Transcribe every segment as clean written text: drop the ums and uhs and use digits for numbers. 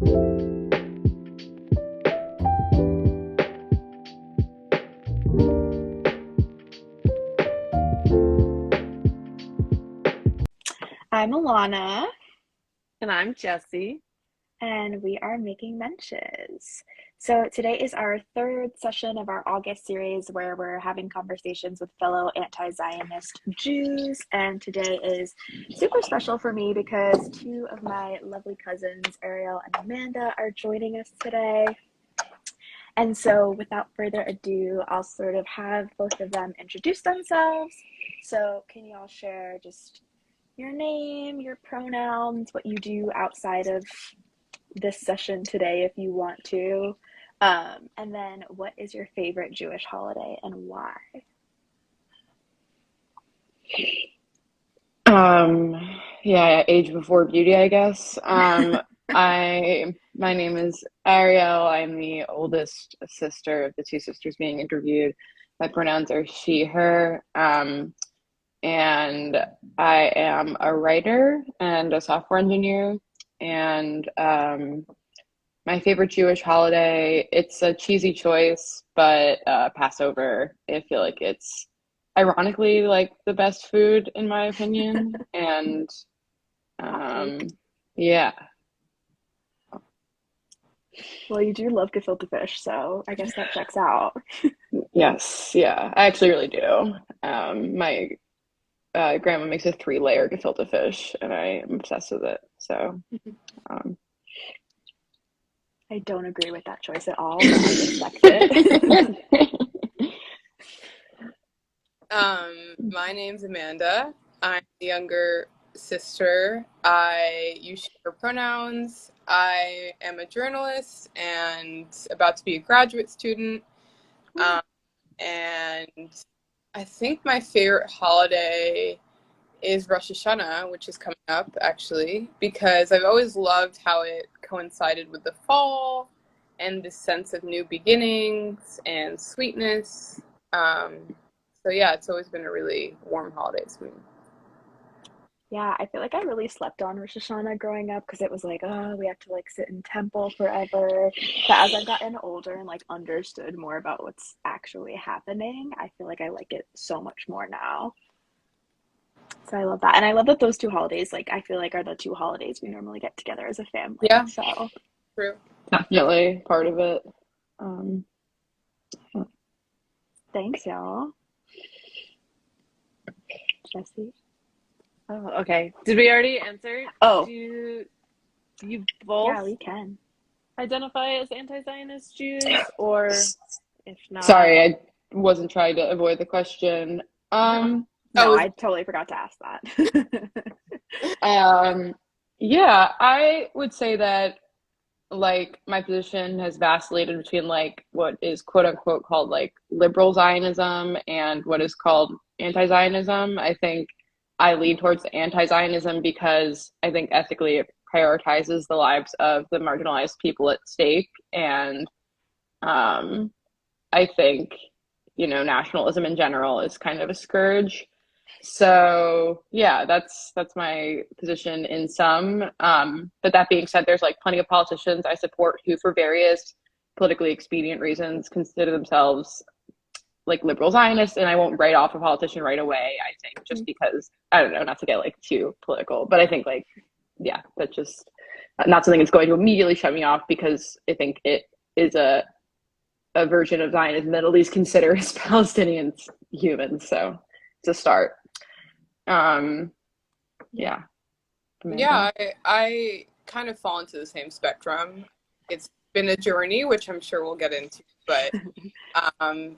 I'm Elana, And I'm Jesse. and we are making benches. So today is our third session of our August series where we're having conversations with fellow anti-Zionist Jews. And today is super special for me because two of my lovely cousins, Arielle and Amanda, are joining us today. And so without further ado, I'll sort of have both of them introduce themselves. So can you all share just your name, your pronouns, what you do outside of this session today if you want to. And then what is your favorite Jewish holiday and why? Yeah, age before beauty, I guess. My name is Arielle. I'm the oldest sister of the two sisters being interviewed. My pronouns are she, her. And I am a writer and a software engineer. And my favorite Jewish holiday, it's a cheesy choice, but Passover. I feel like it's ironically like the best food in my opinion. And um, yeah. Well, you do love gefilte fish, so I guess that checks out. Yes, yeah, I actually really do. My grandma makes a three-layer gefilte fish, and I am obsessed with it. So, um, I don't agree with that choice at all, but I respect it. My name's Amanda. I'm the younger sister. I use she, her pronouns. I am a journalist and about to be a graduate student. Um, and I think my favorite holiday is Rosh Hashanah, which is coming up actually, because I've always loved how it coincided with the fall and this sense of new beginnings and sweetness. So yeah, it's always been a really warm holiday to me. Yeah, I feel like I really slept on Rosh Hashanah growing up because it was like, oh, we have to like sit in temple forever. But as I've gotten older and like understood more about what's actually happening, I feel like I like it so much more now. So I love that. And I love that those two holidays, like, I feel like are the two holidays we normally get together as a family. Yeah, So true. Definitely part of it. Um, thanks, y'all. Jesse? Oh, Okay. Did we already answer? Oh, Do you both yeah, we can. identify as anti-Zionist Jews, or if not, Sorry, I wasn't trying to avoid the question. No, Oh, I totally forgot to ask that. Um, yeah, I would say that like my position has vacillated between like what is quote unquote called like liberal Zionism and what is called anti-Zionism. I think I lean towards anti-Zionism because I think ethically it prioritizes the lives of the marginalized people at stake. And um, I think, nationalism in general is kind of a scourge. So yeah, that's my position in some. But that being said, there's like plenty of politicians I support who, for various politically expedient reasons, consider themselves like liberal Zionists, and I won't write off a politician right away. I think just because I don't know, not to get like too political, but I think like yeah, that's just not something that's going to immediately shut me off because I think it is a version of Zionism that at least considers Palestinians humans. So it's a start. Um, yeah, yeah, Amanda. I kind of fall into the same spectrum. It's been a journey, which I'm sure we'll get into, but um,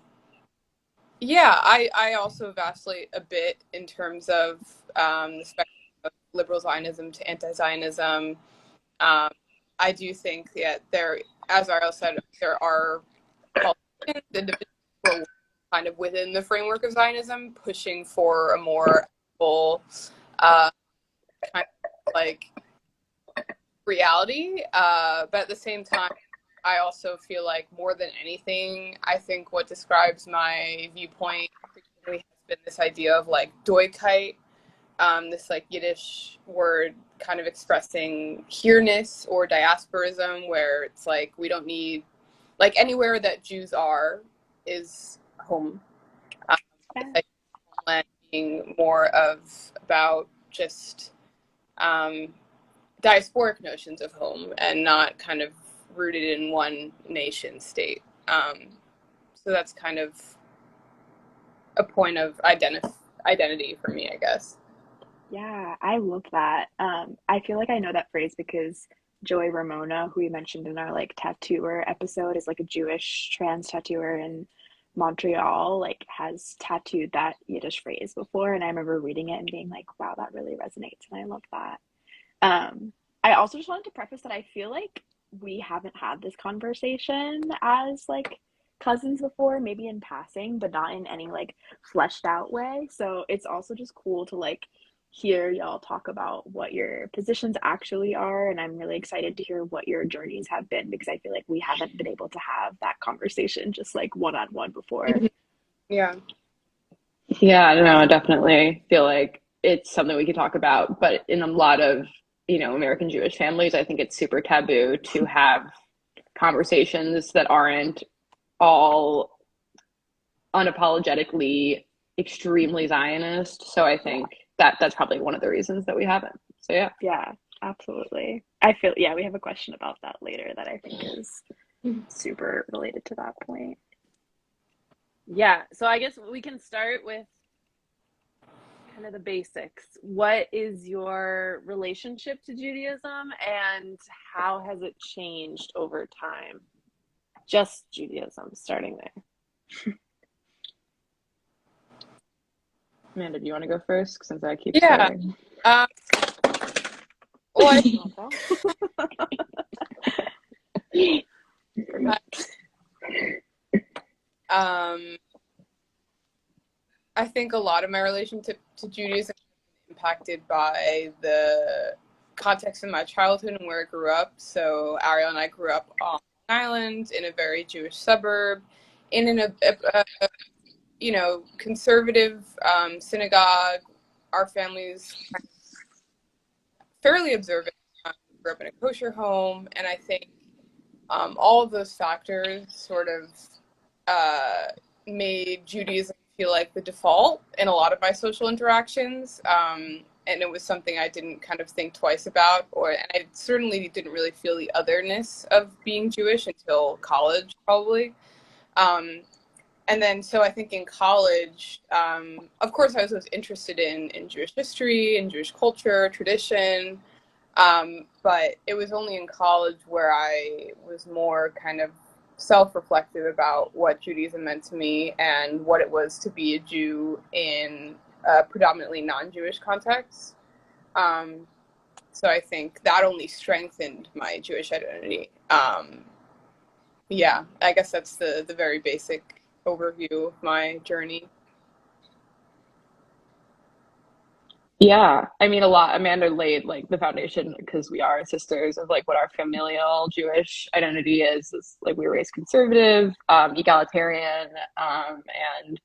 yeah, I also vacillate a bit in terms of the spectrum of liberal Zionism to anti-Zionism. Um, I do think that there, as Ariel said, there are politicians, individuals who are kind of within the framework of Zionism, pushing for a more full uh, kind of like reality. But at the same time, I also feel like more than anything, I think what describes my viewpoint has been this idea of like Doikayt, this like Yiddish word kind of expressing Hereness or diasporism, where it's like we don't need, like, anywhere that Jews are is home. Like homeland being more of about just diasporic notions of home and not kind of rooted in one nation state. So that's kind of a point of identity for me, I guess. Yeah, I love that. I feel like I know that phrase because Joey Ramona, who we mentioned in our like tattooer episode, is like a Jewish trans tattooer in Montreal, like has tattooed that Yiddish phrase before, and I remember reading it and being like, wow, that really resonates, and I love that. I also just wanted to preface that I feel like we haven't had this conversation as like cousins before, maybe in passing, but not in any like fleshed out way. So it's also just cool to like hear y'all talk about what your positions actually are. And I'm really excited to hear what your journeys have been because I feel like we haven't been able to have that conversation just like one-on-one before. Yeah. Yeah, I don't know. I definitely feel like it's something we could talk about, but in a lot of, American Jewish families, I think it's super taboo to have conversations that aren't all unapologetically extremely Zionist. So I think that's probably one of the reasons that we haven't. So yeah. Yeah, absolutely. I feel, yeah, we have a question about that later that I think is super related to that point. Yeah, so I guess we can start with kind of the basics. What is your relationship to Judaism and how has it changed over time? Just Judaism, starting there. Amanda, do you want to go first since I keep Yeah. starting? Well, I think a lot of my relationship to Judaism is impacted by the context of my childhood and where I grew up. So Arielle and I grew up on Long Island in a very Jewish suburb, in a conservative synagogue. Our family's fairly observant. Grew up in a kosher home, and I think all of those factors sort of made Judaism feel like the default in a lot of my social interactions. And it was something I didn't kind of think twice about, and I certainly didn't really feel the otherness of being Jewish until college, probably. And then, so I think in college, of course, I was interested in Jewish history and Jewish culture, tradition, but it was only in college where I was more kind of self-reflective about what Judaism meant to me and what it was to be a Jew in a predominantly non-Jewish context. So I think that only strengthened my Jewish identity. Yeah, I guess that's the very basic overview of my journey. Yeah, I mean, a lot. Amanda laid like the foundation because we are sisters of like what our familial Jewish identity is. Is like we were raised conservative, egalitarian, and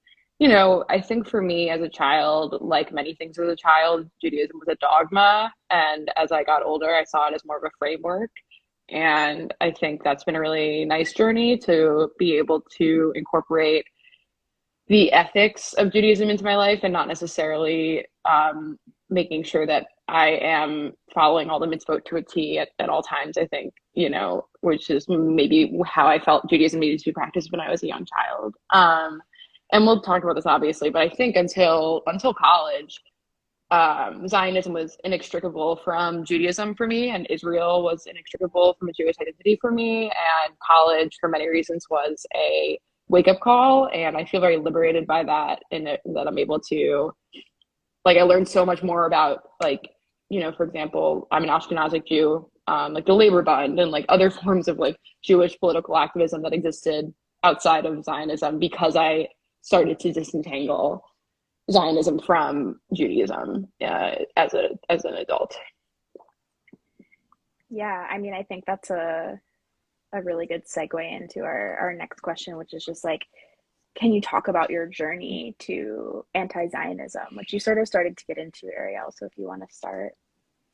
I think for me as a child, like many things as a child, Judaism was a dogma, and as I got older, I saw it as more of a framework. And I think that's been a really nice journey to be able to incorporate the ethics of Judaism into my life and not necessarily making sure that I am following all the mitzvot to a T at all times, I think, which is maybe how I felt Judaism needed to be practiced when I was a young child. And we'll talk about this obviously, but I think until college, Zionism was inextricable from Judaism for me, and Israel was inextricable from a Jewish identity for me, and college, for many reasons, was a wake-up call, and I feel very liberated by that, and that I'm able to, like, I learned so much more about, like, for example, I'm an Ashkenazic Jew, like the Labor Bund and like other forms of like Jewish political activism that existed outside of Zionism because I started to disentangle Zionism from Judaism as an adult. Yeah, I mean, I think that's a really good segue into our next question, which is just like, can you talk about your journey to anti-Zionism, which you sort of started to get into, Arielle? So if you want to start,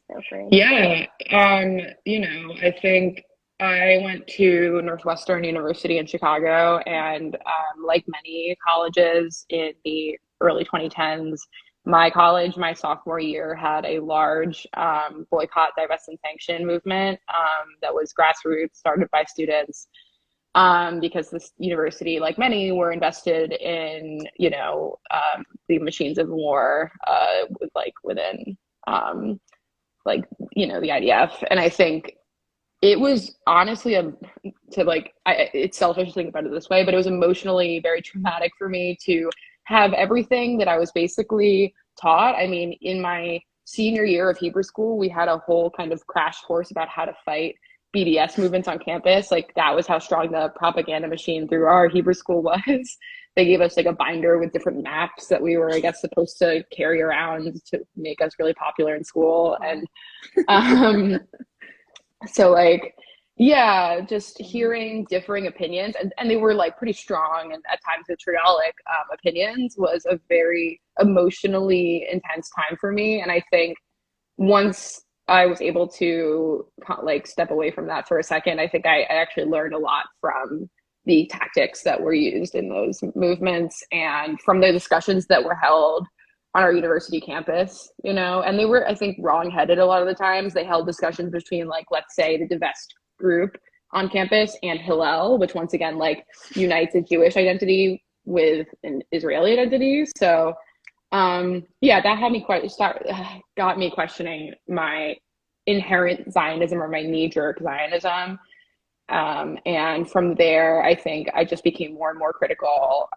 feel free. Yeah, I think I went to Northwestern University in Chicago, and like many colleges in the early 2010s, my college, my sophomore year, had a large boycott, divest, and sanction movement that was grassroots, started by students, because this university, like many, were invested in, the machines of war within. The IDF. And I think it was honestly it's selfish to think about it this way, but it was emotionally very traumatic for me to have everything that I was basically taught. I mean, in my senior year of Hebrew school, we had a whole kind of crash course about how to fight BDS movements on campus. Like, that was how strong the propaganda machine through our Hebrew school was. They gave us like a binder with different maps that we were, I guess, supposed to carry around to make us really popular in school. And so yeah, just hearing differing opinions, and they were like pretty strong and at times vitriolic opinions, was a very emotionally intense time for me. And I think once I was able to step away from that for a second, I think I actually learned a lot from the tactics that were used in those movements and from the discussions that were held on our university campus, and they were, I think, wrong-headed a lot of the times. They held discussions between, let's say, the divest group on campus and Hillel, which once again, unites a Jewish identity with an Israeli identity. So, yeah, that had me got me questioning my inherent Zionism, or my knee-jerk Zionism. And from there, I think I just became more and more critical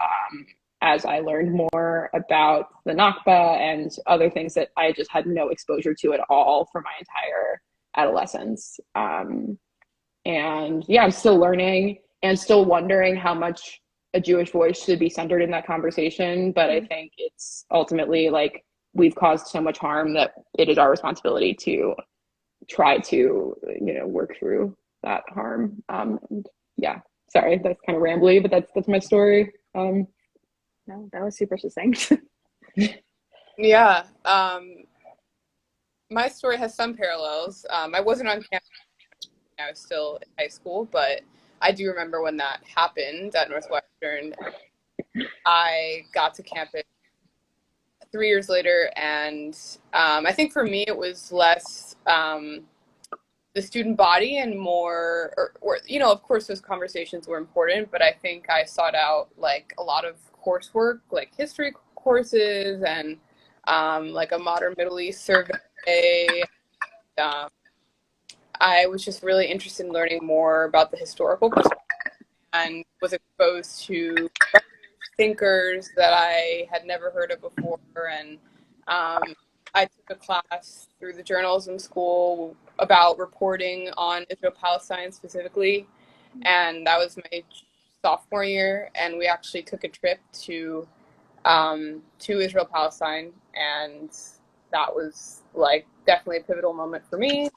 as I learned more about the Nakba and other things that I just had no exposure to at all for my entire adolescence. And yeah, I'm still learning and still wondering how much a Jewish voice should be centered in that conversation. But I think it's ultimately we've caused so much harm that it is our responsibility to try to, work through that harm. And yeah, sorry, that's kind of rambly, but that's my story. No, that was super succinct. Yeah. My story has some parallels. I wasn't on campus. I was still in high school, but I do remember when that happened at Northwestern. I got to campus 3 years later, and I think for me it was less the student body and more, or of course those conversations were important, but I think I sought out a lot of coursework, like history courses and a modern Middle East survey. I was just really interested in learning more about the historical perspective and was exposed to thinkers that I had never heard of before. And I took a class through the journalism school about reporting on Israel-Palestine specifically. And that was my sophomore year. And we actually took a trip to Israel-Palestine. And that was definitely a pivotal moment for me.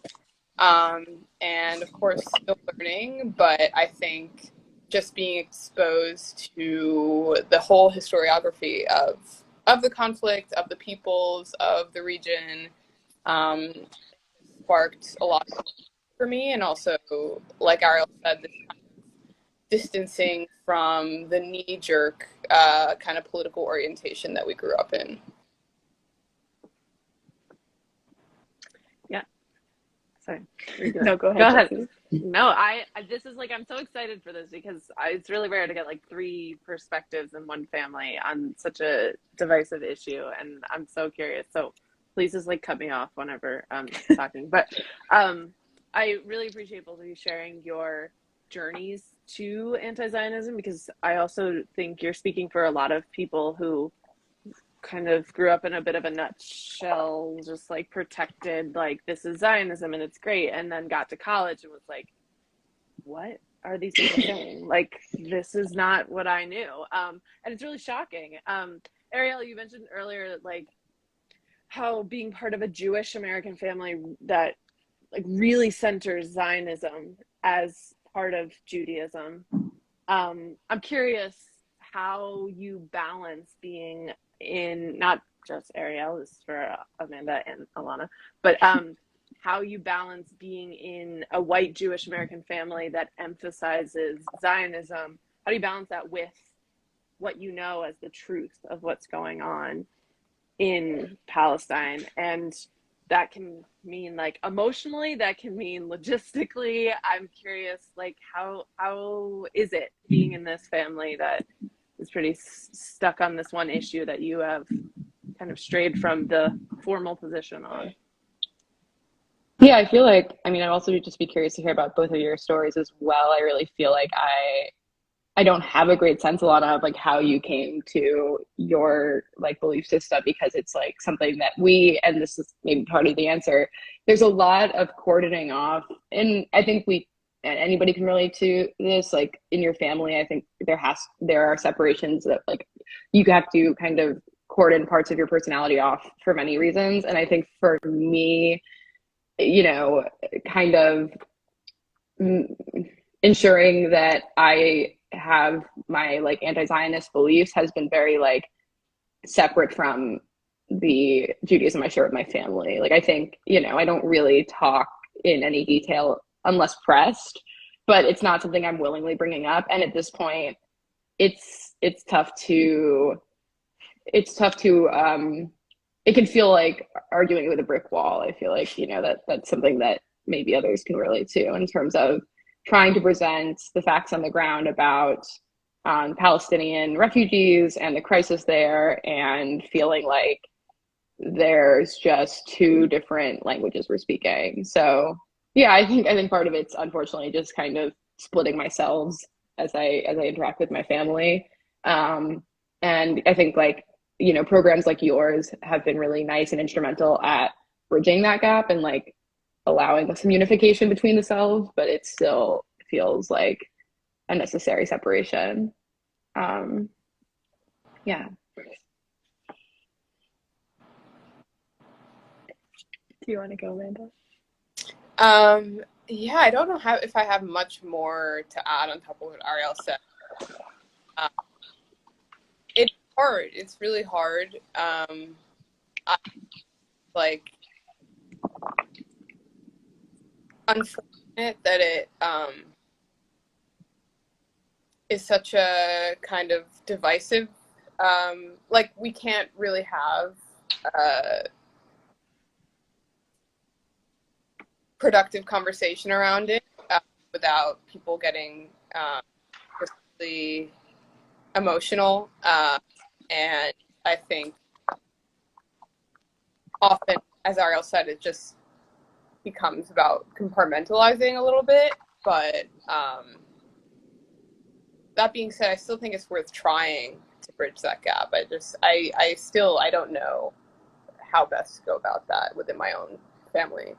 And of course, still learning, but I think just being exposed to the whole historiography of the conflict, of the peoples, of the region, sparked a lot for me. And also, like Arielle said, this kind of distancing from the knee-jerk kind of political orientation that we grew up in. Sorry. No, go ahead. Go ahead. No, this is I'm so excited for this because it's really rare to get three perspectives in one family on such a divisive issue, and I'm so curious. So please just cut me off whenever I'm talking. But I really appreciate both of you sharing your journeys to anti-Zionism, because I also think you're speaking for a lot of people who kind of grew up in a bit of a nutshell, just protected, this is Zionism and it's great, and then got to college and was what are these people saying? This is not what I knew. And it's really shocking. Arielle, you mentioned earlier how being part of a Jewish American family that really centers Zionism as part of Judaism. I'm curious how you balance being in, not just Arielle, this is for Amanda and Elana, but how you balance being in a white Jewish American family that emphasizes Zionism. How do you balance that with what you know as the truth of what's going on in Palestine? And that can mean like emotionally, that can mean logistically. I'm curious, like how is it being in this family that is pretty stuck on this one issue that you have kind of strayed from the formal position on? Yeah, I feel like, I mean, I'd also just be curious to hear about both of your stories as well. I really feel like I don't have a great sense, Alana, of like how you came to your like belief system, because it's like something that we, and this is maybe part of the answer, there's a lot of cordoning off. And I think and anybody can relate to this, like in your family, I think there are separations that like you have to kind of cordon parts of your personality off for many reasons. And I think for me, you know, kind of ensuring that I have my like anti-Zionist beliefs has been very like separate from the Judaism I share with my family. Like I think, you know, I don't really talk in any detail unless pressed, but it's not something I'm willingly bringing up. And at this point, it's tough to it can feel like arguing with a brick wall. I feel like, you know, that's something that maybe others can relate to in terms of trying to present the facts on the ground about Palestinian refugees and the crisis there, and feeling like there's just two different languages we're speaking. So yeah, I think part of it's unfortunately just kind of splitting myself as I interact with my family. And I think like, you know, programs like yours have been really nice and instrumental at bridging that gap and like allowing some unification between the selves, but it still feels like a necessary separation. Yeah. Do you want to go, Amanda? Yeah, I don't know if I have much more to add on top of what Arielle said. It's hard. It's really hard. Like, unfortunate that it is such a kind of divisive. Like, we can't really have productive conversation around it without people getting really emotional, and I think often, as Arielle said, it just becomes about compartmentalizing a little bit, but that being said, I still think it's worth trying to bridge that gap. I don't know how best to go about that within my own family.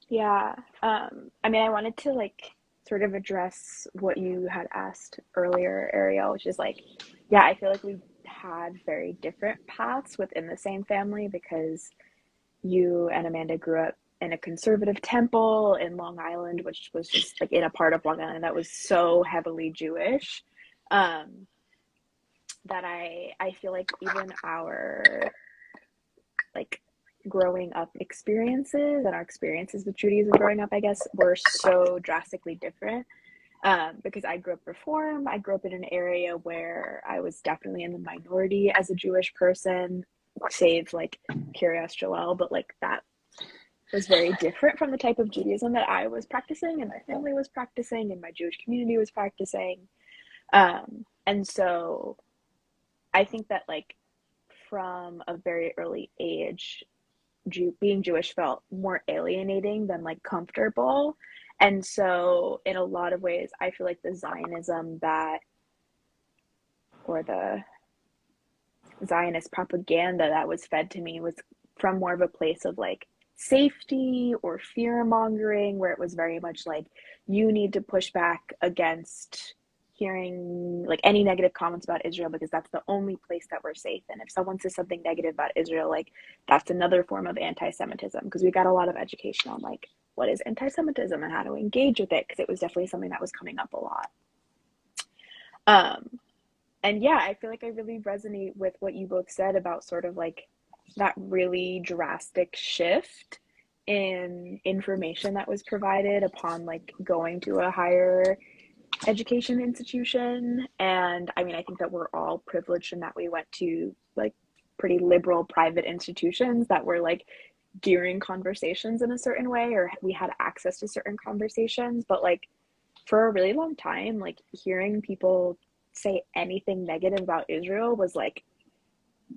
Yeah. I mean, I wanted to like sort of address what you had asked earlier, Arielle, which is like, yeah, I feel like we've had very different paths within the same family, because you and Amanda grew up in a conservative temple in Long Island, which was just like in a part of Long Island that was so heavily Jewish, that I feel like even our like growing up experiences and our experiences with Judaism growing up, I guess, were so drastically different. Because I grew up Reform, I grew up in an area where I was definitely in the minority as a Jewish person, save like Kiryas Joel, but like that was very different from the type of Judaism that I was practicing and my family was practicing and my Jewish community was practicing. And so I think that like from a very early age, being Jewish felt more alienating than like comfortable. And so in a lot of ways, I feel like the Zionism or the Zionist propaganda that was fed to me was from more of a place of like safety or fear mongering, where it was very much like, you need to push back against hearing like any negative comments about Israel, because that's the only place that we're safe. And if someone says something negative about Israel, like that's another form of anti-Semitism, because we got a lot of education on like what is anti-Semitism and how to engage with it, because it was definitely something that was coming up a lot. And yeah, I feel like I really resonate with what you both said about sort of like that really drastic shift in information that was provided upon like going to a higher education institution. And I mean, I think that we're all privileged in that we went to like pretty liberal private institutions that were like gearing conversations in a certain way, or we had access to certain conversations. But like for a really long time, like hearing people say anything negative about Israel was like,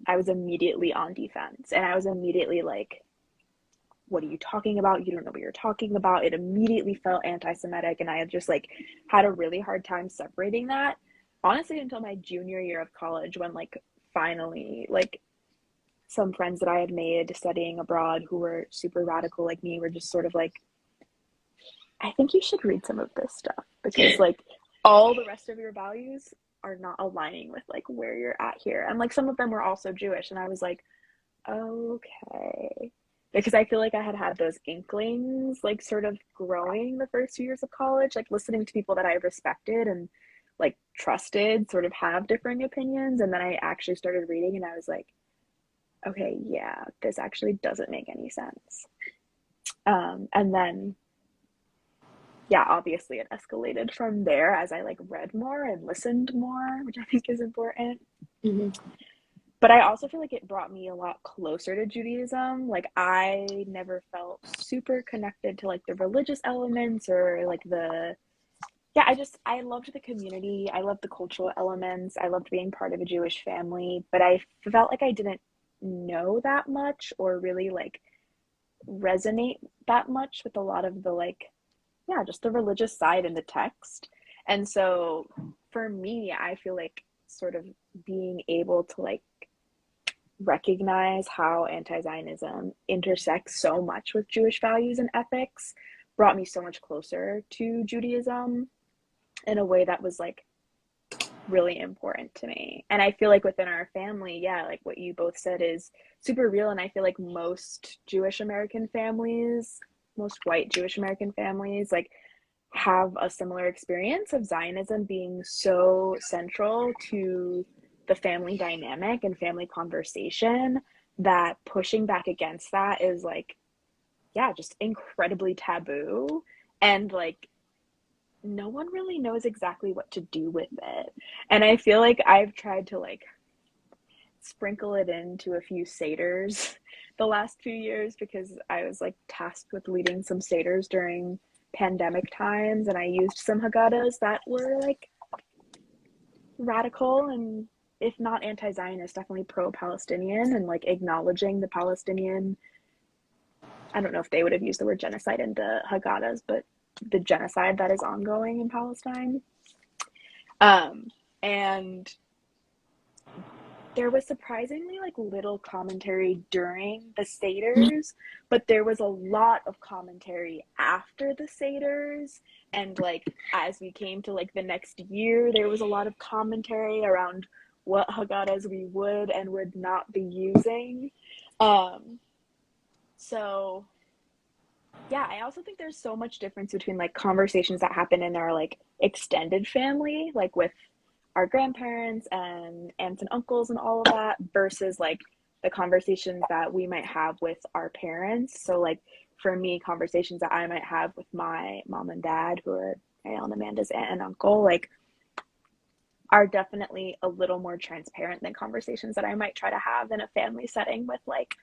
I was immediately on defense, and I was immediately like, what are you talking about? You don't know what you're talking about. It immediately felt anti-Semitic, and I had just like had a really hard time separating that, honestly, until my junior year of college, when like finally like some friends that I had made studying abroad who were super radical like me were just sort of like, I think you should read some of this stuff, because like all the rest of your values are not aligning with like where you're at here. And like some of them were also Jewish, and I was like, okay. Because I feel like I had had those inklings, like sort of growing the first few years of college, like listening to people that I respected and like trusted sort of have differing opinions. And then I actually started reading, and I was like, okay, yeah, this actually doesn't make any sense. And then, yeah, obviously it escalated from there as I like read more and listened more, which I think is important. Mm-hmm. But I also feel like it brought me a lot closer to Judaism. Like I never felt super connected to like the religious elements or like I loved the community. I loved the cultural elements. I loved being part of a Jewish family, but I felt like I didn't know that much or really like resonate that much with a lot of the like, yeah, just the religious side in the text. And so for me, I feel like sort of being able to like recognize how anti-Zionism intersects so much with Jewish values and ethics brought me so much closer to Judaism in a way that was like really important to me. And I feel like within our family, yeah, like what you both said is super real. And I feel like most Jewish American families, most white Jewish American families, like have a similar experience of Zionism being so central to the family dynamic and family conversation that pushing back against that is like, yeah, just incredibly taboo. And like, no one really knows exactly what to do with it. And I feel like I've tried to like sprinkle it into a few seders the last few years, because I was like tasked with leading some seders during pandemic times, and I used some Haggadahs that were like radical and, if not anti-Zionist, definitely pro-Palestinian, and like acknowledging the Palestinian, I don't know if they would have used the word genocide in the Haggadahs, but the genocide that is ongoing in Palestine. And there was surprisingly like little commentary during the seders, but there was a lot of commentary after the seders. And like as we came to like the next year, there was a lot of commentary around what Haggadahs we would and would not be using. So yeah, I also think there's so much difference between like conversations that happen in our like extended family, like with our grandparents and aunts and uncles and all of that, versus like the conversations that we might have with our parents. So like for me, conversations that I might have with my mom and dad, who are Arielle and Amanda's aunt and uncle, like are definitely a little more transparent than conversations that I might try to have in a family setting with like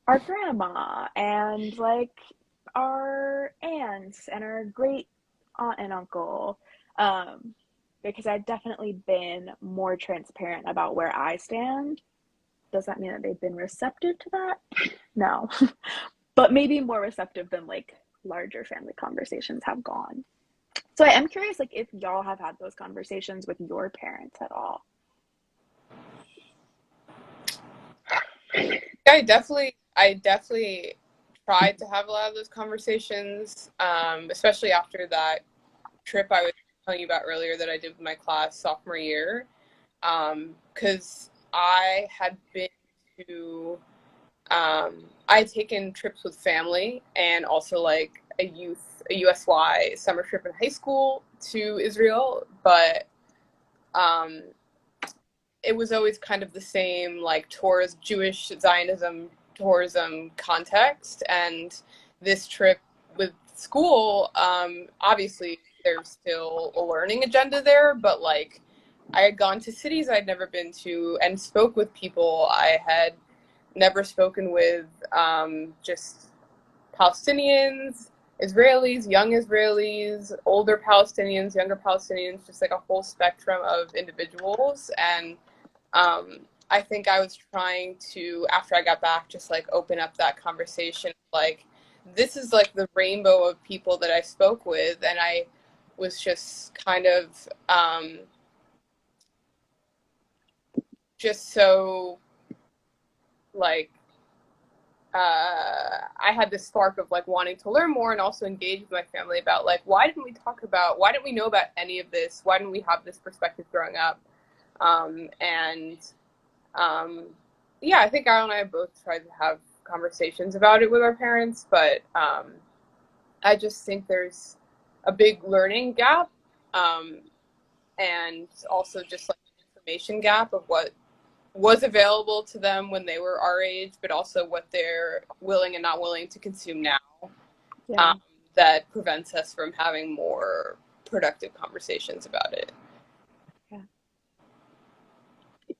our grandma and like our aunts and our great aunt and uncle, because I've definitely been more transparent about where I stand. Does that mean that they've been receptive to that? No. But maybe more receptive than like larger family conversations have gone. So I am curious, like, if y'all have had those conversations with your parents at all. I definitely tried to have a lot of those conversations, especially after that trip I was telling you about earlier that I did with my class sophomore year, because I had been to, I had taken trips with family and also like a USY summer trip in high school to Israel, but um, it was always kind of the same, like, Jewish Zionism tourism context. And this trip with school, obviously there's still a learning agenda there, but like I had gone to cities I'd never been to and spoke with people I had never spoken with, just Palestinians, Israelis, young Israelis, older Palestinians, younger Palestinians, just like a whole spectrum of individuals. And I think I was trying to, after I got back, just like open up that conversation. Like, this is like the rainbow of people that I spoke with. And I was just kind of just so like, I had this spark of like wanting to learn more and also engage with my family about like, why didn't we know about any of this? Why didn't we have this perspective growing up? Yeah, I think Arielle and I both tried to have conversations about it with our parents, but I just think there's a big learning gap, and also just like an information gap of what was available to them when they were our age, but also what they're willing and not willing to consume now. Yeah. That prevents us from having more productive conversations about it.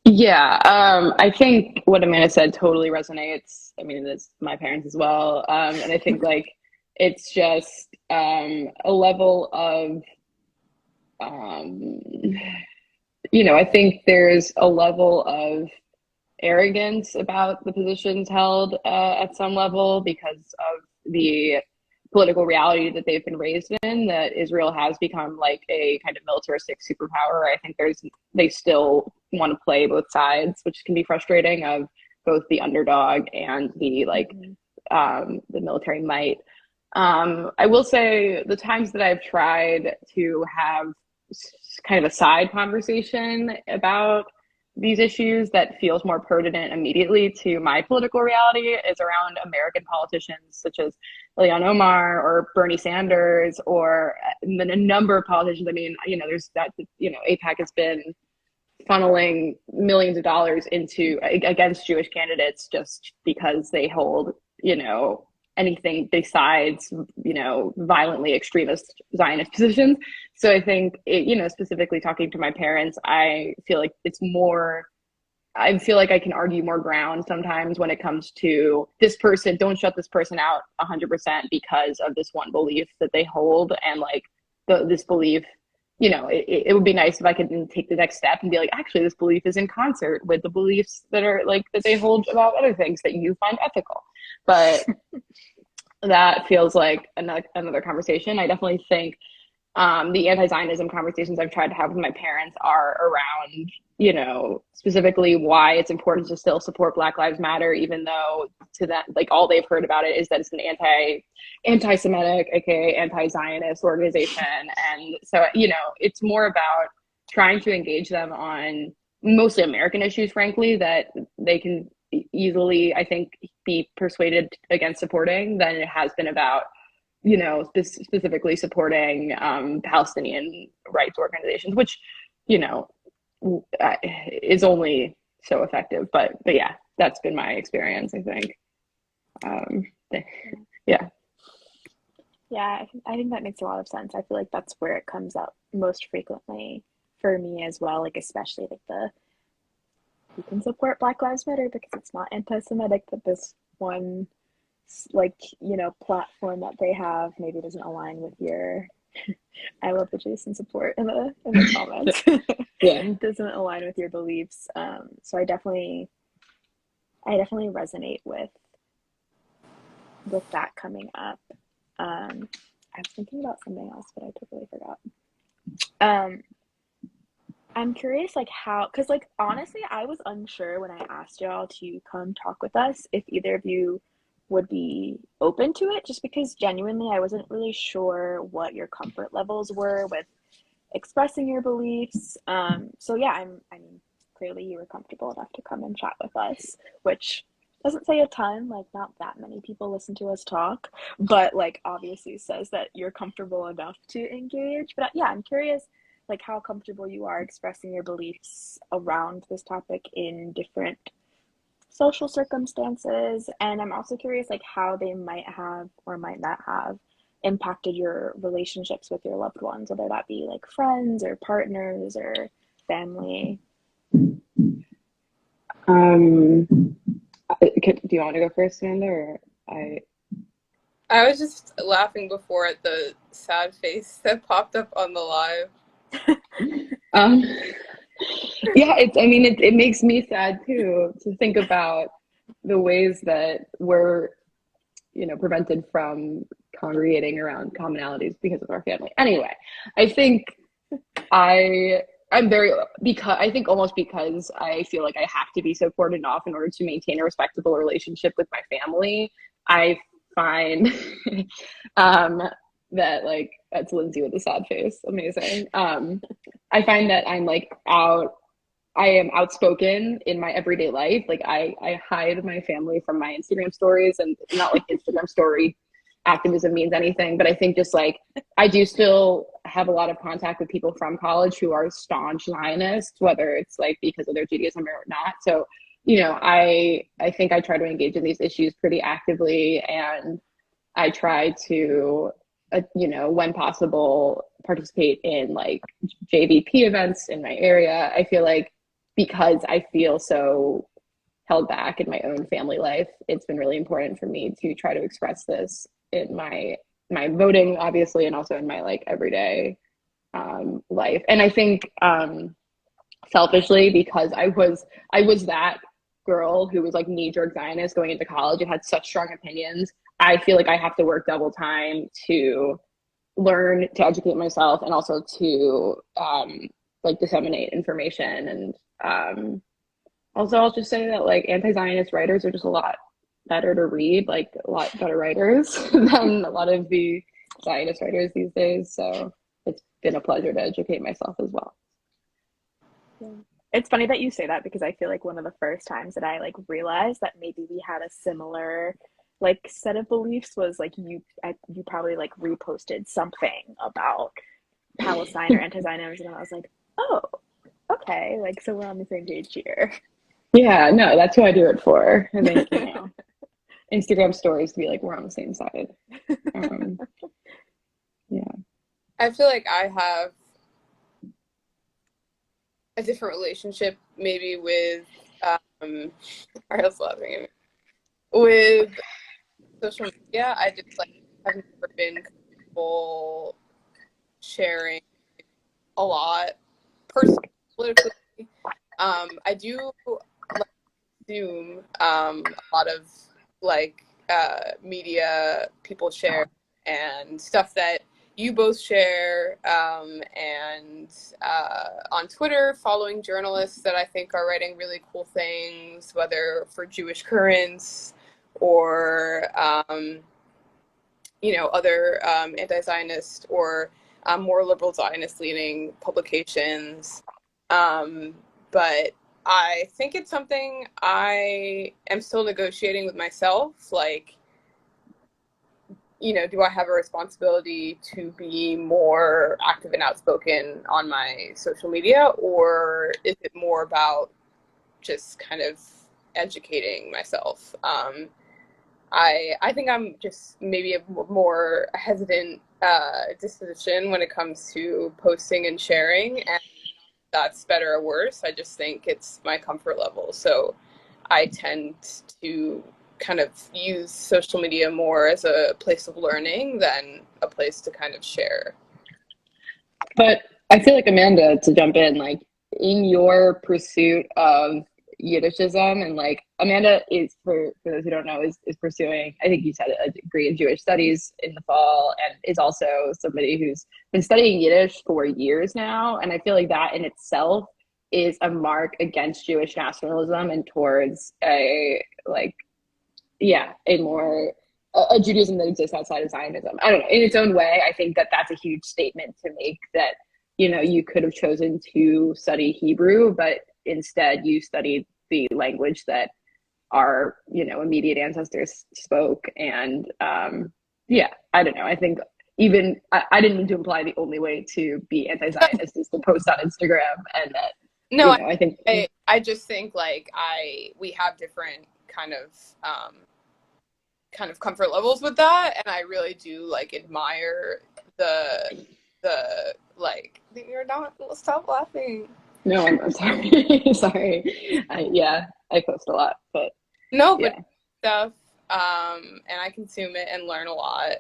Yeah, I think what Amanda said totally resonates. I mean, it's my parents as well. And I think like it's just a level of, I think there's a level of arrogance about the positions held at some level because of the political reality that they've been raised in, that Israel has become like a kind of militaristic superpower. I think they still want to play both sides, which can be frustrating, of both the underdog and the like the military might. I will say the times that I've tried to have kind of a side conversation about these issues that feels more pertinent immediately to my political reality is around American politicians such as Ilhan Omar or Bernie Sanders, or a number of politicians. I mean, there's that, AIPAC has been funneling millions of dollars against Jewish candidates just because they hold, anything besides, violently extremist Zionist positions. So I think, specifically talking to my parents, I feel like I feel like I can argue more ground sometimes when it comes to this person. Don't shut this person out 100% because of this one belief that they hold. And like this belief, it would be nice if I could take the next step and be like, actually, this belief is in concert with the beliefs that are like, that they hold about other things that you find ethical. But that feels like another conversation. I definitely think the anti-Zionism conversations I've tried to have with my parents are around, specifically why it's important to still support Black Lives Matter, even though to that, like, all they've heard about it is that it's an anti-Semitic, aka anti-Zionist organization. And so, it's more about trying to engage them on mostly American issues, frankly, that they can easily, I think, be persuaded against supporting than it has been about, specifically supporting Palestinian rights organizations, which, is only so effective. But yeah, that's been my experience, I think. Yeah. Yeah, I think that makes a lot of sense. I feel like that's where it comes up most frequently for me as well, like especially like you can support Black Lives Matter because it's not anti-Semitic, but this one platform that they have maybe doesn't align with your I love the Jason support in the comments. Yeah. Doesn't align with your beliefs. So I definitely resonate with that coming up. I was thinking about something else, but I totally forgot. I'm curious, like, how, because, like, honestly, I was unsure when I asked y'all to come talk with us if either of you would be open to it, just because genuinely I wasn't really sure what your comfort levels were with expressing your beliefs. So yeah, I mean, clearly you were comfortable enough to come and chat with us, which doesn't say a ton, like, not that many people listen to us talk, but, like, obviously says that you're comfortable enough to engage. But yeah, I'm curious, like how comfortable you are expressing your beliefs around this topic in different social circumstances. And I'm also curious like how they might have or might not have impacted your relationships with your loved ones, whether that be like friends or partners or family. Do you want to go first, Amanda, or I was just laughing before at the sad face that popped up on the live. Yeah, it makes me sad too to think about the ways that we're, prevented from congregating around commonalities because of our family. Anyway, I think I'm very, because I think almost because I feel like I have to be so cordoned off in order to maintain a respectable relationship with my family, I find that, like, that's Lindsay with a sad face. Amazing. I find that I am outspoken in my everyday life. Like I hide my family from my Instagram stories, and not like Instagram story activism means anything, but I think just like I do still have a lot of contact with people from college who are staunch Zionists, whether it's like because of their Judaism or not. So, I think I try to engage in these issues pretty actively, and I try to, when possible, participate in like JVP events in my area. I feel like because I feel so held back in my own family life, it's been really important for me to try to express this in my voting, obviously, and also in my like everyday life. And I think selfishly, because I was that girl who was like knee-jerk Zionist going into college and had such strong opinions, I feel like I have to work double time to learn to educate myself and also to like disseminate information. And also I'll just say that like anti-Zionist writers are just a lot better to read, like a lot better writers than a lot of the Zionist writers these days. So it's been a pleasure to educate myself as well. Yeah. It's funny that you say that, because I feel like one of the first times that I like realized that maybe we had a similar like set of beliefs was like you probably like reposted something about Palestine or anti-Zionism, and I was like, oh, okay, like so we're on the same page here. Yeah, no, that's who I do it for. I think, Instagram stories to be like, we're on the same side. Yeah. I feel like I have a different relationship maybe with Arielle's laughing at me. With social media. I just like have never been comfortable sharing a lot personally, politically. I do like consume a lot of like media people share and stuff that you both share, and on Twitter, following journalists that I think are writing really cool things, whether for Jewish Currents or other anti-Zionist or more liberal Zionist-leaning publications. But I think it's something I am still negotiating with myself. Like, do I have a responsibility to be more active and outspoken on my social media, or is it more about just kind of educating myself? I think I'm just maybe a more hesitant disposition when it comes to posting and sharing, and that's better or worse. I just think it's my comfort level. So I tend to kind of use social media more as a place of learning than a place to kind of share. But I feel like, Amanda, to jump in, like in your pursuit of Yiddishism, and like Amanda is, for those who don't know, is pursuing, I think you said, a degree in Jewish studies in the fall, and is also somebody who's been studying Yiddish for years now. And I feel like that in itself is a mark against Jewish nationalism and towards a Judaism that exists outside of Zionism. I don't know, in its own way, I think that that's a huge statement to make, that, you could have chosen to study Hebrew, but instead you studied the language that our, immediate ancestors spoke. And I don't know, I think even I didn't mean to imply the only way to be anti-Zionist is to post on Instagram, and that No, I think I just think like we have different kind of comfort levels with that, and I really do like admire the like. You're not. Stop laughing. no, I'm sorry. Sorry. I post a lot, but No, yeah. but stuff, and I consume it and learn a lot.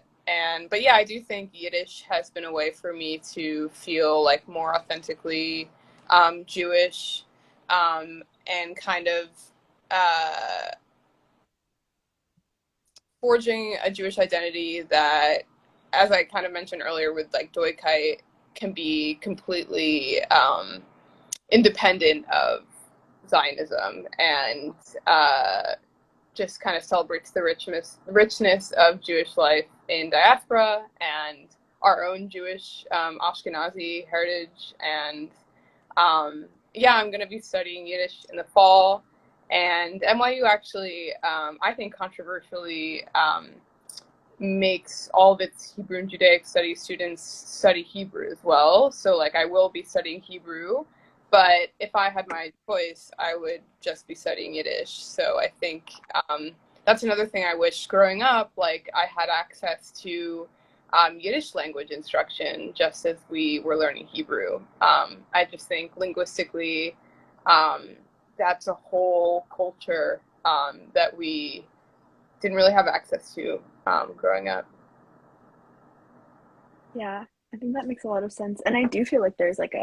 But yeah, I do think Yiddish has been a way for me to feel like more authentically Jewish, and kind of forging a Jewish identity that, as I kind of mentioned earlier with like Doikayt, can be completely independent of Zionism, and just kind of celebrates the richness of Jewish life in diaspora and our own Jewish Ashkenazi heritage. And yeah, I'm going to be studying Yiddish in the fall. And NYU actually, I think controversially, makes all of its Hebrew and Judaic studies students study Hebrew as well. So like I will be studying Hebrew, but if I had my choice, I would just be studying Yiddish. So I think that's another thing I wish growing up, like I had access to Yiddish language instruction just as we were learning Hebrew. I just think linguistically, that's a whole culture that we didn't really have access to growing up. Yeah, I think that makes a lot of sense. And I do feel like there's like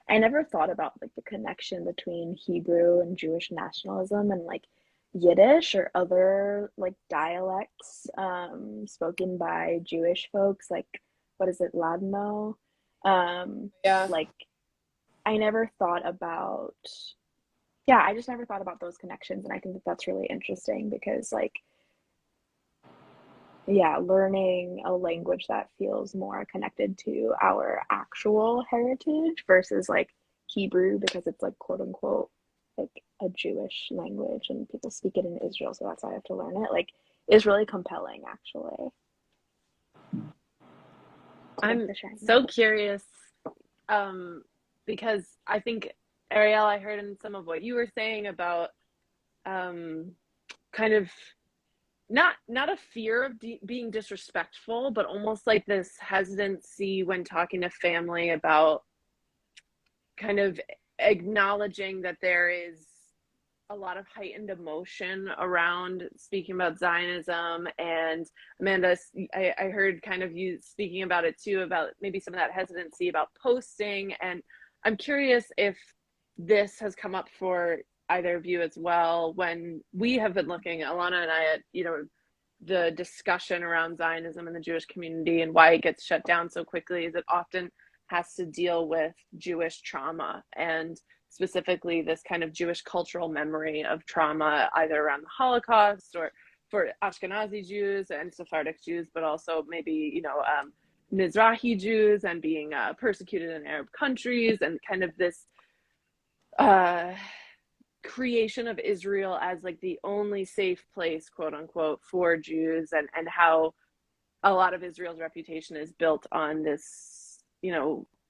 I never thought about like the connection between Hebrew and Jewish nationalism and like Yiddish or other like dialects spoken by Jewish folks, like what is it, Ladino? Yeah. Like I never thought about, yeah, I just never thought about those connections. And I think that that's really interesting because like, yeah, learning a language that feels more connected to our actual heritage versus like Hebrew because it's like quote unquote like a Jewish language and people speak it in Israel, so that's why I have to learn it. Like is really compelling actually. I'm so curious, because I think, Arielle, I heard in some of what you were saying about kind of not a fear of being disrespectful, but almost like this hesitancy when talking to family about kind of acknowledging that there is a lot of heightened emotion around speaking about Zionism. And Amanda, I heard kind of you speaking about it too, about maybe some of that hesitancy about posting. And I'm curious if this has come up for either of you as well when we have been looking, Elana and I, at the discussion around Zionism in the Jewish community and why it gets shut down so quickly is it often has to deal with Jewish trauma, and specifically this kind of Jewish cultural memory of trauma, either around the Holocaust or for Ashkenazi Jews and Sephardic Jews, but also maybe, Mizrahi Jews and being persecuted in Arab countries, and kind of this creation of Israel as like the only safe place, quote unquote, for Jews, and how a lot of Israel's reputation is built on this,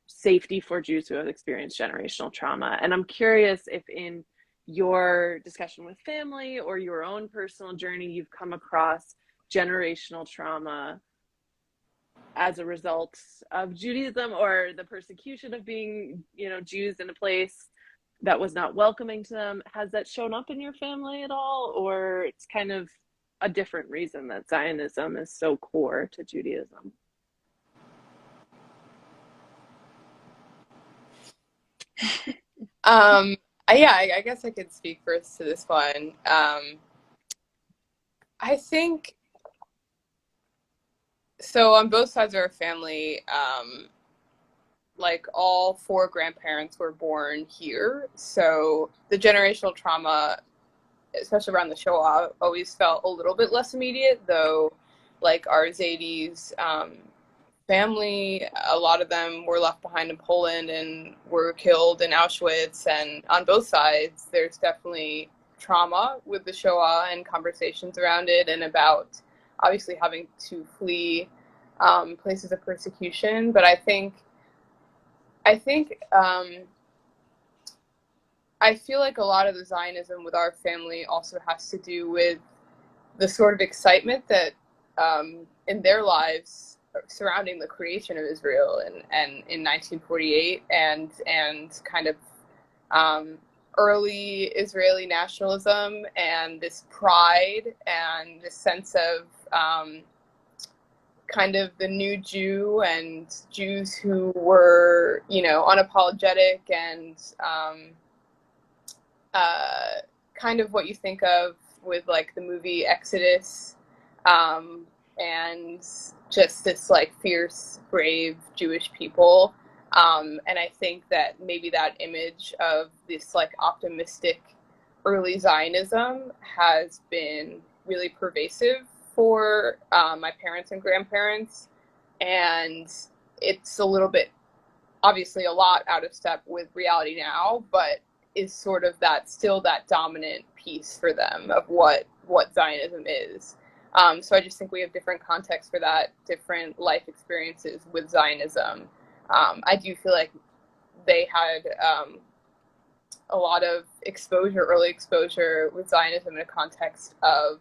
safety for Jews who have experienced generational trauma. And I'm curious if in your discussion with family or your own personal journey, you've come across generational trauma as a result of Judaism or the persecution of being, Jews in a place that was not welcoming to them. Has that shown up in your family at all? Or it's kind of a different reason that Zionism is so core to Judaism? I guess I could speak first to this one. I think so on both sides of our family, like all four grandparents were born here. So the generational trauma, especially around the Shoah, always felt a little bit less immediate, though like our Zadie's family, a lot of them were left behind in Poland and were killed in Auschwitz. And on both sides, there's definitely trauma with the Shoah and conversations around it and about obviously having to flee places of persecution. But I feel like a lot of the Zionism with our family also has to do with the sort of excitement that in their lives surrounding the creation of Israel and in 1948 and kind of early Israeli nationalism and this pride and this sense of kind of the new Jew and Jews who were, unapologetic and kind of what you think of with like the movie Exodus, and just this like fierce, brave Jewish people. And I think that maybe that image of this like optimistic early Zionism has been really pervasive for my parents and grandparents. And it's a little bit, obviously a lot out of step with reality now, but is sort of still that dominant piece for them of what Zionism is. So I just think we have different contexts for that, different life experiences with Zionism. I do feel like they had a lot of early exposure with Zionism in a context of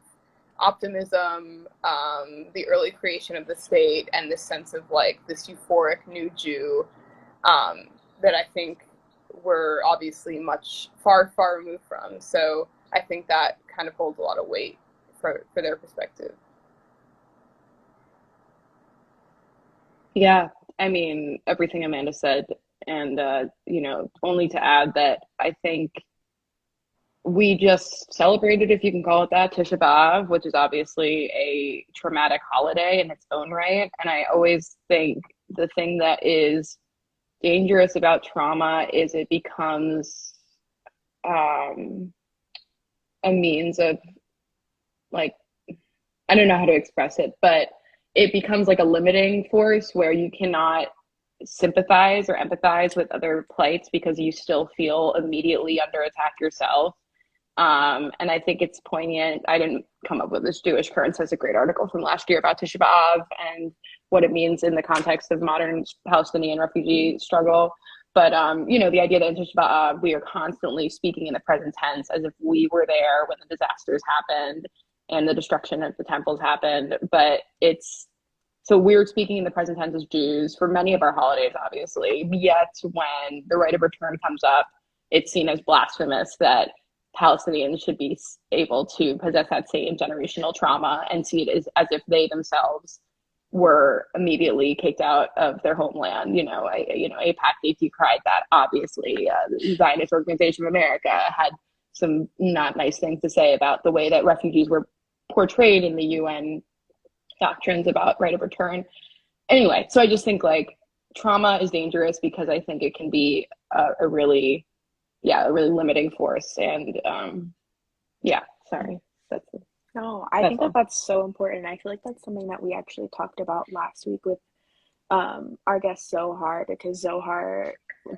optimism, the early creation of the state, and this sense of like this euphoric new Jew that I think we're obviously far removed from. So I think that kind of holds a lot of weight for their perspective. Yeah, I mean, everything Amanda said, and only to add that I think we just celebrated, if you can call it that, Tisha B'Av, which is obviously a traumatic holiday in its own right. And I always think the thing that is dangerous about trauma is it becomes a means of, like, I don't know how to express it, but it becomes like a limiting force where you cannot sympathize or empathize with other plights because you still feel immediately under attack yourself. And I think it's poignant. I didn't come up with this. Jewish Currents has a great article from last year about Tisha B'Av and what it means in the context of modern Palestinian refugee struggle. But, the idea that in Tisha B'Av, we are constantly speaking in the present tense as if we were there when the disasters happened and the destruction of the temples happened. But so we're speaking in the present tense as Jews for many of our holidays, obviously. Yet when the right of return comes up, it's seen as blasphemous that Palestinians should be able to possess that same generational trauma and see it as if they themselves were immediately kicked out of their homeland. AIPAC decried that, obviously. The Zionist Organization of America had some not nice things to say about the way that refugees were portrayed in the UN doctrines about right of return. Anyway, so I just think like trauma is dangerous because I think it can be a really limiting force. And sorry. No, I think that's so important. I feel like that's something that we actually talked about last week with our guest Zohar, because Zohar,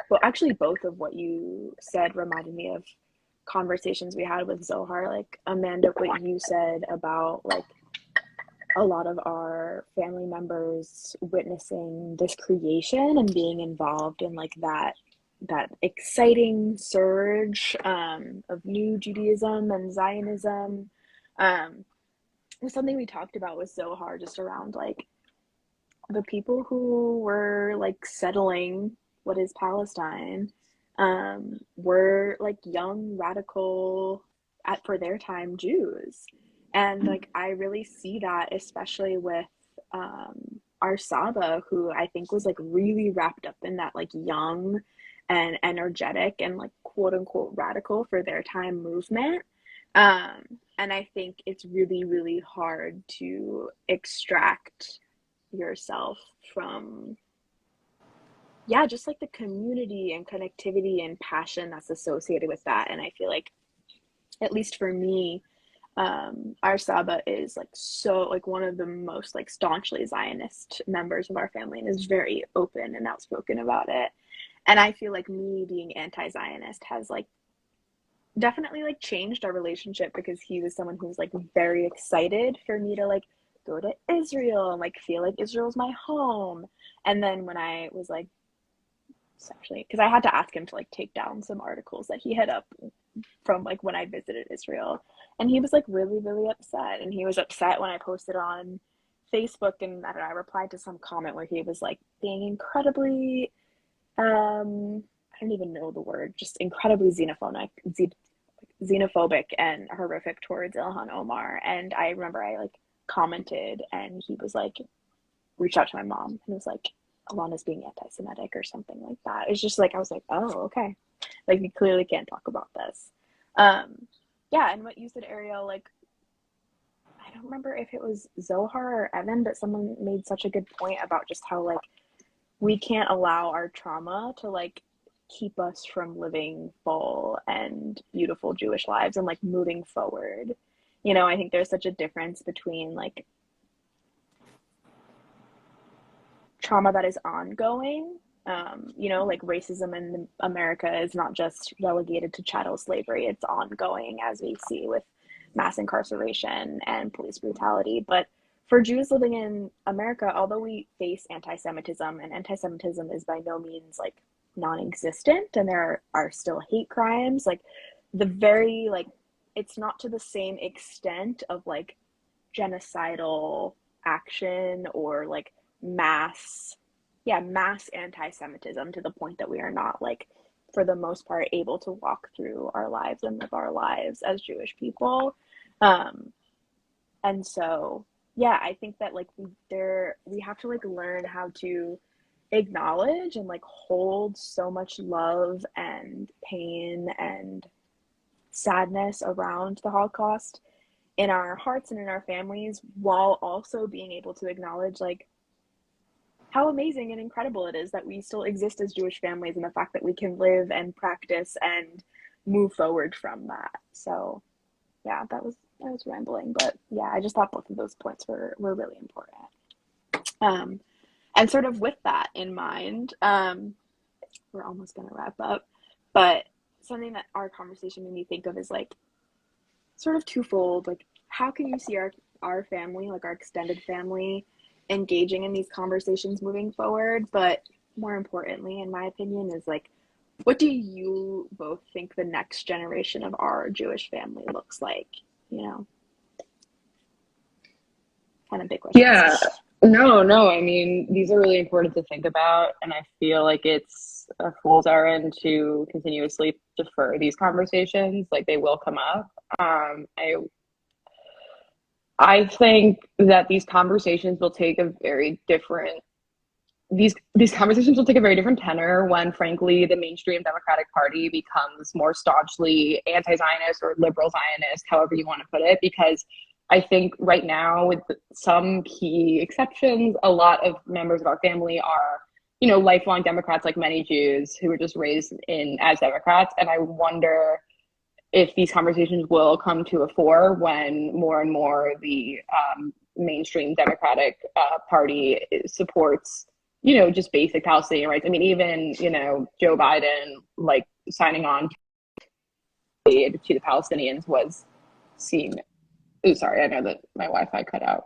well, actually both of what you said reminded me of conversations we had with Zohar. Like, Amanda, what you said about like a lot of our family members witnessing this creation and being involved in like that exciting surge of new Judaism and Zionism was something we talked about with Zohar, just around like the people who were like settling what is Palestine were like young, radical, for their time, Jews. And like I really see that, especially with our Saba, who I think was like really wrapped up in that like young and energetic and like quote unquote radical for their time movement. And I think it's really, really hard to extract yourself from, just like the community and connectivity and passion that's associated with that. And I feel like, at least for me, our Saba is like so like one of the most like staunchly Zionist members of our family and is very open and outspoken about it. And I feel like me being anti-Zionist has like definitely like changed our relationship, because he was someone who's like very excited for me to like go to Israel and like feel like Israel's my home. And then when I was like, actually, because I had to ask him to like take down some articles that he had up from like when I visited Israel, and he was like really, really upset. And he was upset when I posted on Facebook, and I replied to some comment where he was like being incredibly, I don't even know the word, just incredibly xenophobic and horrific towards Ilhan Omar. And I remember I like commented, and he was like, reached out to my mom and was like, Elana's being anti-Semitic or something like that. It's just like, I was like, oh, okay. Like, we clearly can't talk about this. Yeah, and what you said, Arielle, like, I don't remember if it was Zohar or Evan, but someone made such a good point about just how, like, we can't allow our trauma to, like, keep us from living full and beautiful Jewish lives and, like, moving forward. You know, I think there's such a difference between, like, trauma that is ongoing. You know, like racism in America is not just relegated to chattel slavery. It's ongoing, as we see with mass incarceration and police brutality. But for Jews living in America, although we face anti-Semitism, and anti-Semitism is by no means like non-existent, and there are still hate crimes, like the very, like, it's not to the same extent of like genocidal action or like mass anti-Semitism, to the point that we are not, like, for the most part, able to walk through our lives and live our lives as Jewish people. And so, yeah, I think that like we have to like learn how to acknowledge and like hold so much love and pain and sadness around the Holocaust in our hearts and in our families, while also being able to acknowledge like how amazing and incredible it is that we still exist as Jewish families, and the fact that we can live and practice and move forward from that. So yeah, I was rambling, but yeah, I just thought both of those points were really important. And sort of with that in mind, we're almost gonna wrap up, but something that our conversation made me think of is like sort of twofold. Like, how can you see our family, like our extended family, engaging in these conversations moving forward? But more importantly, in my opinion, is like, what do you both think the next generation of our Jewish family looks like? You know, kind of big question. Yeah, no, I mean, these are really important to think about, and I feel like it's a fool's errand to continuously defer these conversations. Like, they will come up. I think that these conversations will take a very different tenor when, frankly, the mainstream Democratic Party becomes more staunchly anti-Zionist or liberal Zionist, however you want to put it, because I think right now, with some key exceptions, a lot of members of our family are, you know, lifelong Democrats, like many Jews who were just raised as Democrats. And I wonder if these conversations will come to a fore when more and more the mainstream Democratic Party supports, you know, just basic Palestinian rights. I mean, even, you know, Joe Biden, like, signing on to the Palestinians was seen. Oh, sorry, I know that my Wi-Fi cut out.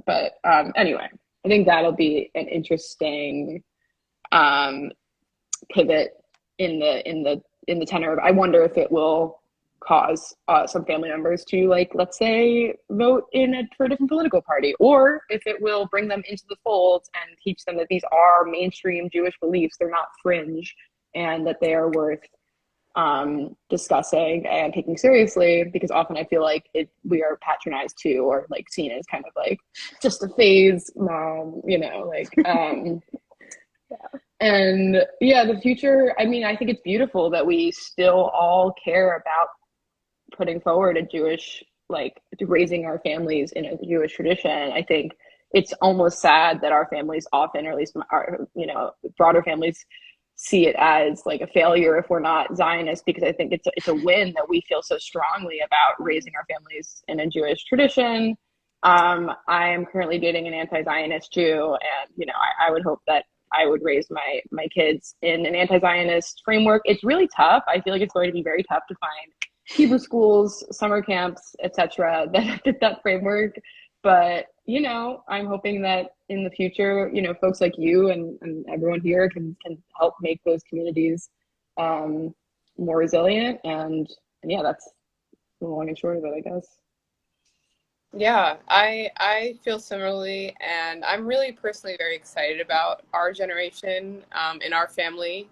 But anyway, I think that'll be an interesting pivot in the tenor of, I wonder if it will cause some family members to, like, let's say, vote for a different political party, or if it will bring them into the fold and teach them that these are mainstream Jewish beliefs, they're not fringe, and that they are worth discussing and taking seriously, because often I feel like we are patronized too, or like seen as kind of like just a phase, you know, like yeah. And yeah, the future, I mean, I think it's beautiful that we still all care about putting forward a Jewish, like, raising our families in a Jewish tradition. I think it's almost sad that our families often, or at least our, you know, broader families, see it as like a failure if we're not Zionist, because I think it's a win that we feel so strongly about raising our families in a Jewish tradition. I am currently dating an anti-Zionist Jew, and, you know, I would hope that I would raise my kids in an anti-Zionist framework. It's really tough. I feel like it's going to be very tough to find Hebrew schools, summer camps, etc., that fit that framework. But, you know, I'm hoping that in the future, you know, folks like you and everyone here can help make those communities more resilient. And yeah, that's the long and short of it, I guess. Yeah, I feel similarly, and I'm really personally very excited about our generation in our family.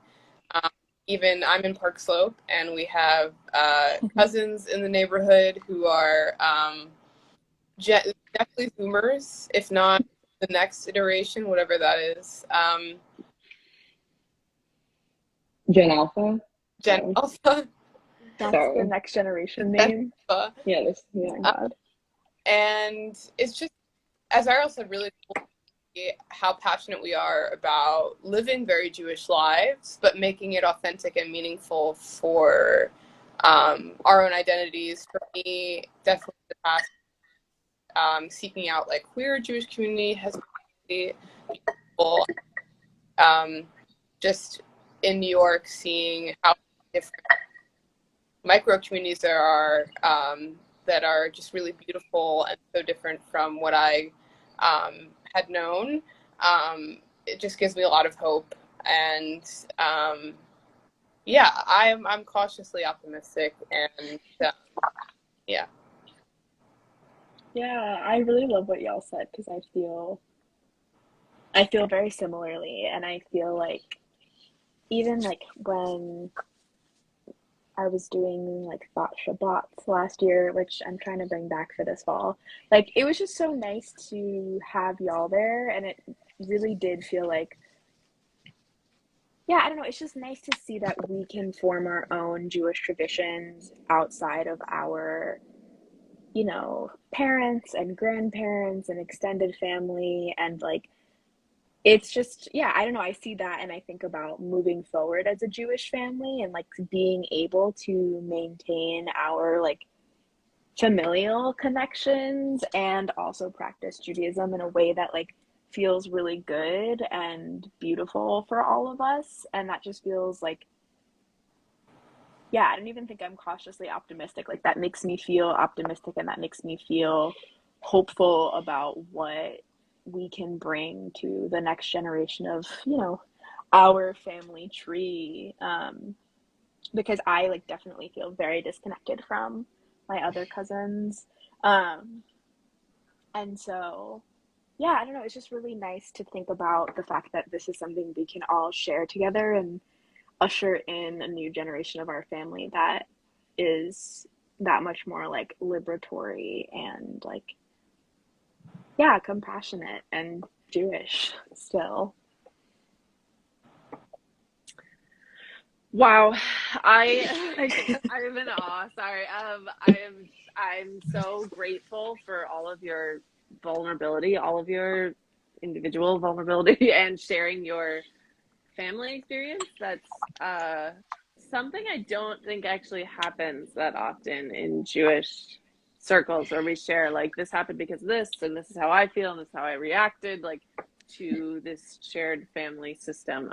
Um, Even I'm in Park Slope, and we have cousins in the neighborhood who are definitely Zoomers, if not the next iteration, whatever that is. Gen Alpha. Gen Alpha. That's the next generation name. Yeah, oh my God. And it's just, as Arielle said, really cool how passionate we are about living very Jewish lives, but making it authentic and meaningful for our own identities. For me, definitely the past, seeking out like queer Jewish community has been really beautiful. Just in New York, seeing how different micro communities there are that are just really beautiful and so different from what I had known. It just gives me a lot of hope, and yeah, I'm cautiously optimistic, and yeah. Yeah, I really love what y'all said because I feel very similarly, and I feel like even like when I was doing like thought Shabbats last year, which I'm trying to bring back for this fall. Like it was just so nice to have y'all there, and it really did feel like, yeah, I don't know, it's just nice to see that we can form our own Jewish traditions outside of our, you know, parents and grandparents and extended family, and like it's just, yeah, I don't know, I see that and I think about moving forward as a Jewish family and like being able to maintain our like familial connections and also practice Judaism in a way that like feels really good and beautiful for all of us. And that just feels like, yeah, I don't even think I'm cautiously optimistic. Like that makes me feel optimistic, and that makes me feel hopeful about what we can bring to the next generation of, you know, our family tree. Because I like definitely feel very disconnected from my other cousins. And so, yeah, I don't know. It's just really nice to think about the fact that this is something we can all share together and usher in a new generation of our family that is that much more like liberatory and like, yeah, compassionate and Jewish still. Wow, I'm in awe. Sorry, I'm so grateful for all of your vulnerability, all of your individual vulnerability, and sharing your family experience. That's something I don't think actually happens that often in Jewish circles, where we share like this happened because of this, and this is how I feel, and this is how I reacted, like to this shared family system.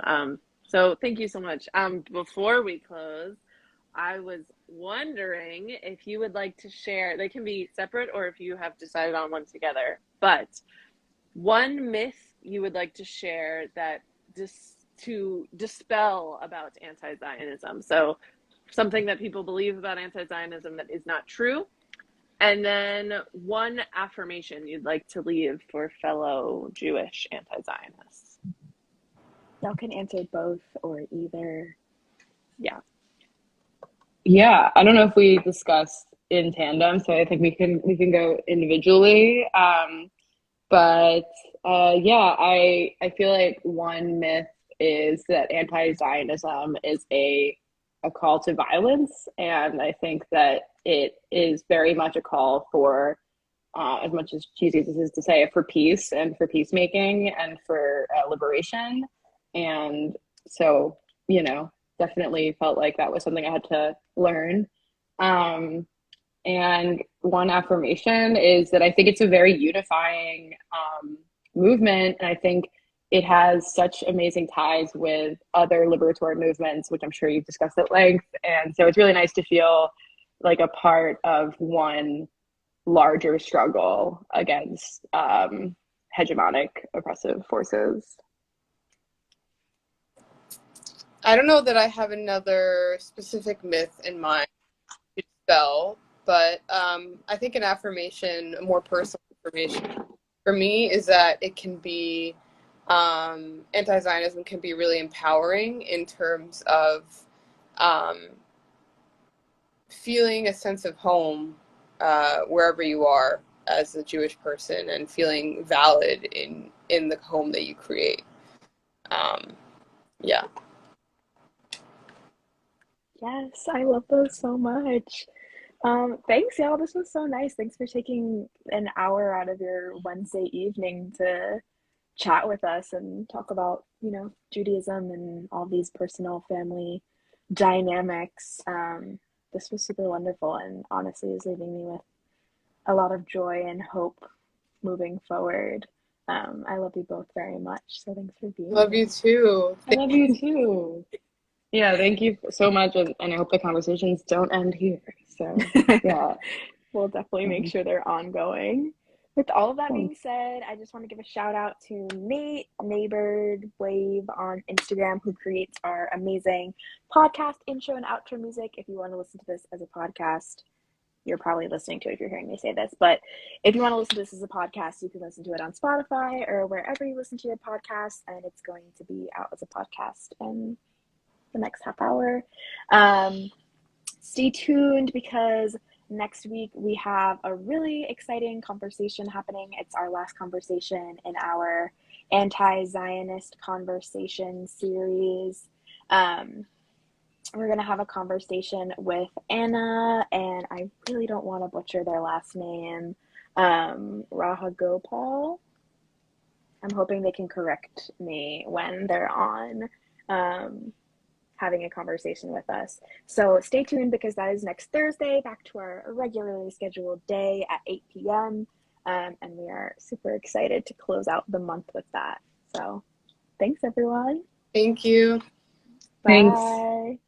So thank you so much. Before we close, I was wondering if you would like to share, they can be separate or if you have decided on one together, but one myth you would like to share that to dispel about anti-Zionism. So something that people believe about anti-Zionism that is not true. And then one affirmation you'd like to leave for fellow Jewish anti-Zionists. Y'all can answer both or either. Yeah. Yeah, I don't know if we discussed in tandem, so I think we can go individually. But yeah, I feel like one myth is that anti-Zionism is a call to violence, and I think that it is very much a call for, as much as cheesy this is to say, for peace and for peacemaking and for liberation. And so, you know, definitely felt like that was something I had to learn. And one affirmation is that I think it's a very unifying movement. And I think it has such amazing ties with other liberatory movements, which I'm sure you've discussed at length. And so it's really nice to feel like a part of one larger struggle against hegemonic oppressive forces. I don't know that I have another specific myth in mind to dispel, but I think an affirmation, a more personal affirmation for me, is that it can be, anti-Zionism can be really empowering in terms of feeling a sense of home wherever you are as a Jewish person, and feeling valid in the home that you create. Yeah. Yes, I love those so much. Thanks, y'all. This was so nice. Thanks for taking an hour out of your Wednesday evening to chat with us and talk about, Judaism and all these personal family dynamics. This was super wonderful and honestly is leaving me with a lot of joy and hope moving forward. I love you both very much. So thanks for being Love here. you too. I love you too. Yeah, thank you so much, and I hope the conversations don't end here. So, yeah. We'll definitely make sure they're ongoing. With all of that being said, I just want to give a shout out to Nate, Neighbored Wave on Instagram, who creates our amazing podcast intro and outro music. If you want to listen to this as a podcast, you're probably listening to it if you're hearing me say this, but if you want to listen to this as a podcast, you can listen to it on Spotify or wherever you listen to your podcasts, and it's going to be out as a podcast in the next half hour. Stay tuned because next week we have a really exciting conversation happening. It's our last conversation in our anti-Zionist conversation series. We're going to have a conversation with Anna, and I really don't want to butcher their last name, Rahagopal. I'm hoping they can correct me when they're on having a conversation with us. So stay tuned because that is next Thursday, back to our regularly scheduled day at 8 p.m. And we are super excited to close out the month with that. So thanks, everyone. Thank you. Thanks. Bye.